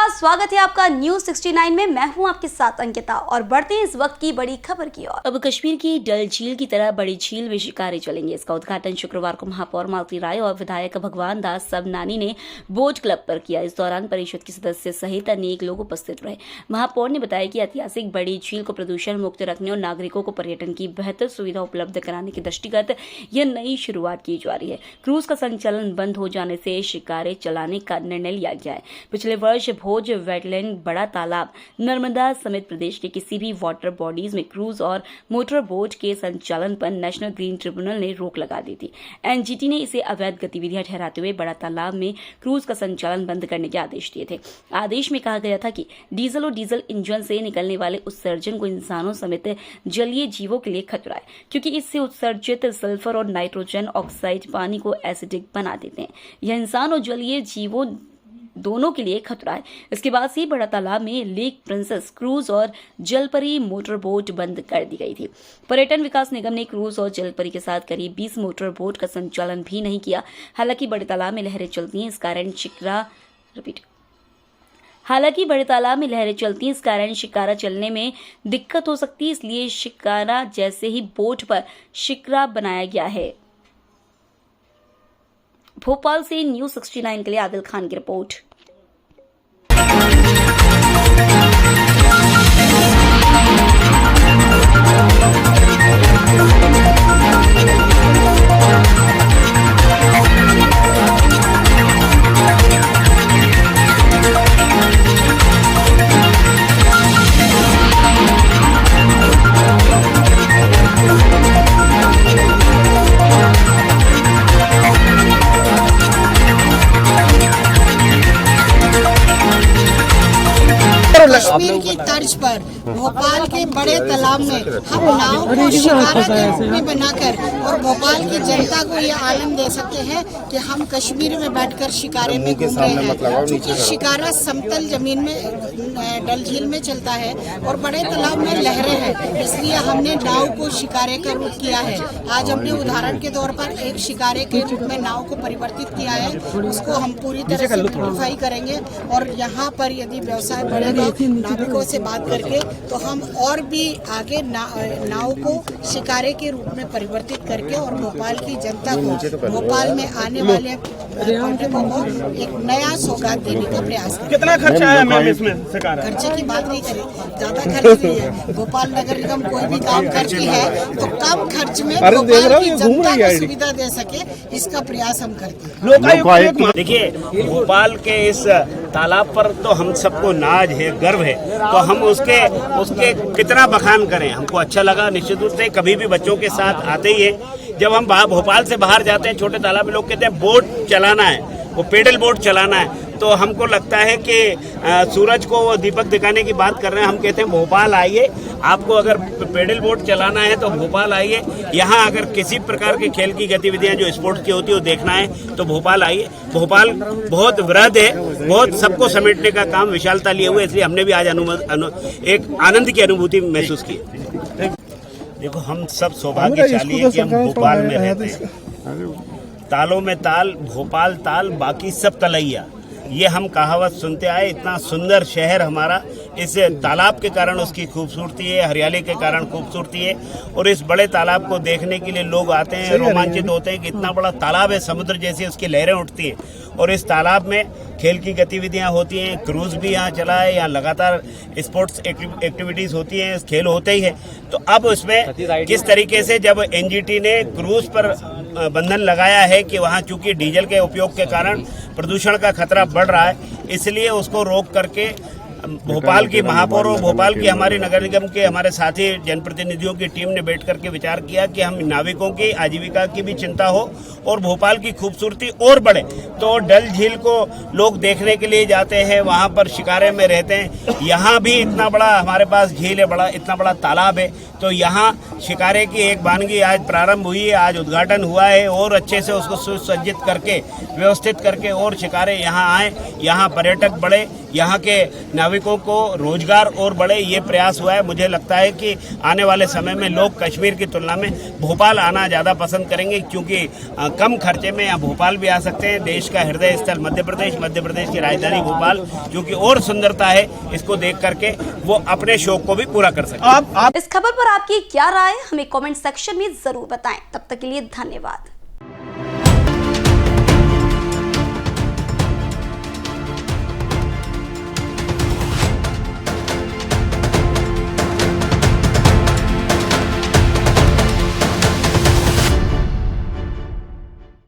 नमस्कार, स्वागत है आपका न्यूज 69 में। मैं हूं आपके साथ अंकिता और बढ़ते हैं इस वक्त की बड़ी खबर की ओर। अब कश्मीर की डल झील की तरह बड़ी झील में शिकारे चलेंगे। इसका उद्घाटन शुक्रवार को महापौर मालती राय और विधायक भगवान दास सबनानी ने बोट क्लब पर किया। इस दौरान परिषद के सदस्य सहित अनेक लोग उपस्थित रहे। महापौर ने बताया कि ऐतिहासिक बड़ी झील को प्रदूषण मुक्त रखने और नागरिकों को पर्यटन की बेहतर सुविधा उपलब्ध कराने के दृष्टिगत यह नई शुरुआत की जा रही है। क्रूज का संचालन बंद हो जाने से शिकारे चलाने का निर्णय लिया गया है। पिछले वर्ष भोज वेटलैंड, बड़ा तालाब, नर्मदा समेत प्रदेश के किसी भी वाटर बॉडीज में क्रूज और मोटर बोट के संचालन पर नेशनल ग्रीन ट्रिब्यूनल ने रोक लगा दी थी। एनजीटी ने इसे अवैध गतिविधियां ठहराते हुए बड़ा तालाब में क्रूज का संचालन बंद करने के आदेश दिए थे। आदेश में कहा गया था कि डीजल और डीजल इंजन से निकलने वाले उत्सर्जन को इंसानों समेत जलीय जीवों के लिए खतरा है, क्योंकि इससे उत्सर्जित सल्फर और नाइट्रोजन ऑक्साइड पानी को एसिडिक बना देते हैं। यह इंसान और जलीय जीवों दोनों के लिए खतरा है। इसके बाद से बड़ा तालाब में लेक प्रिंसेस क्रूज और जलपरी मोटर बोट बंद कर दी गई थी। पर्यटन विकास निगम ने क्रूज और जलपरी के साथ करीब 20 मोटर बोट का संचालन भी नहीं किया। हालांकि बड़े तालाब में लहरें चलती हैं, इस कारण शिकारा चलने में दिक्कत हो सकती है। इसलिए शिकारा जैसे ही बोट पर शिकरा बनाया गया है। भोपाल से न्यूज 69 के लिए आदिल खान की रिपोर्ट। कश्मीर की तर्ज पर भोपाल के बड़े तालाब में हम नाव को शिकारा के रूप में बनाकर और भोपाल की जनता को ये आनंद दे सकते हैं कि हम कश्मीर में बैठकर शिकारे में घूम रहे हैं। क्योंकि शिकारा समतल जमीन में डल झील में चलता है और बड़े तालाब में लहरें हैं, इसलिए हमने नाव को शिकारे का रूप किया है। आज हमने उदाहरण के तौर पर एक शिकारे के रूप में नाव को परिवर्तित किया है। उसको हम पूरी तरह से ब्यूटिफाई करेंगे और यहाँ पर यदि व्यवसाय बढ़ेगा नाविकों से बात करके तो हम और भी आगे नाव को शिकारे के रूप में परिवर्तित करके और भोपाल की जनता को भोपाल में आने वाले पर्यटकों को एक नया सौगात देने का प्रयास करें। कितना खर्चा है मैम इसमें? खर्चे की बात नहीं करें, ज्यादा खर्च नहीं है। भोपाल नगर निगम कोई भी काम करती है तो कम खर्च में भोपाल की जनता को सुविधा दे सके, इसका प्रयास हम करते हैं। देखिए, भोपाल के इस तालाब पर तो हम सबको नाज है, गर्व है, तो हम उसके कितना बखान करें। हमको अच्छा लगा। निश्चित रूप से कभी भी बच्चों के साथ आते ही है। जब हम भोपाल से बाहर जाते हैं छोटे तालाब में, लोग कहते हैं बोट चलाना है, वो पेडल बोट चलाना है, तो हमको लगता है कि सूरज को वो दीपक दिखाने की बात कर रहे हैं। हम कहते हैं भोपाल आइए, आपको अगर पेडल बोट चलाना है तो भोपाल आइए। यहाँ अगर किसी प्रकार के खेल की गतिविधियां जो स्पोर्ट्स की होती है वो देखना है तो भोपाल आइए। भोपाल बहुत वृहद है, बहुत सबको समेटने का काम विशालता लिए हुए, इसलिए हमने भी आज एक आनंद की अनुभूति महसूस की। देखो, हम सब सौभाग्यशाली है कि हम भोपाल में रहते हैं। तालों में ताल, भोपाल ताल, बाकी सब तलैया, ये हम कहावत सुनते आए। इतना सुंदर शहर हमारा इस तालाब के कारण उसकी खूबसूरती है, हरियाली के कारण खूबसूरती है। और इस बड़े तालाब को देखने के लिए लोग आते हैं, रोमांचित होते हैं कि इतना बड़ा तालाब है, समुद्र जैसी उसकी लहरें उठती हैं। और इस तालाब में खेल की गतिविधियां होती हैं, क्रूज भी यहाँ चला है, यहाँ लगातार स्पोर्ट्स एक्टिविटीज होती हैं, खेल होते ही है। तो अब उसमें किस तरीके से जब एनजीटी ने क्रूज पर बंधन लगाया है कि वहाँ चूंकि डीजल के उपयोग के कारण प्रदूषण का खतरा बढ़ रहा है, इसलिए उसको रोक करके भोपाल की महापौर और भोपाल की हमारी नगर निगम के हमारे साथी जनप्रतिनिधियों की टीम ने बैठ करके विचार किया कि हम नाविकों की आजीविका की भी चिंता हो और भोपाल की खूबसूरती और बढ़े। तो डल झील को लोग देखने के लिए जाते हैं, वहाँ पर शिकारे में रहते हैं। यहाँ भी इतना बड़ा हमारे पास झील है, इतना बड़ा तालाब है, तो यहाँ शिकारे की एक वानगी आज प्रारंभ हुई है, आज उद्घाटन हुआ है। और अच्छे से उसको सुसज्जित करके, व्यवस्थित करके और शिकारे यहाँ आए, यहाँ पर्यटक बढ़े, यहाँ के नाविकों को रोजगार और बढ़े, ये प्रयास हुआ है। मुझे लगता है कि आने वाले समय में लोग कश्मीर की तुलना में भोपाल आना ज़्यादा पसंद करेंगे, क्योंकि कम खर्चे में यहाँ भोपाल भी आ सकते हैं। देश का हृदय स्थल मध्य प्रदेश की राजधानी भोपाल, जो कि और सुंदरता है, इसको देख करके वो अपने शौक को भी पूरा कर सकते हैं। इस खबर पर आपकी क्या राय है, हमें कमेंट सेक्शन में जरूर बताएं। तब तक के लिए धन्यवाद।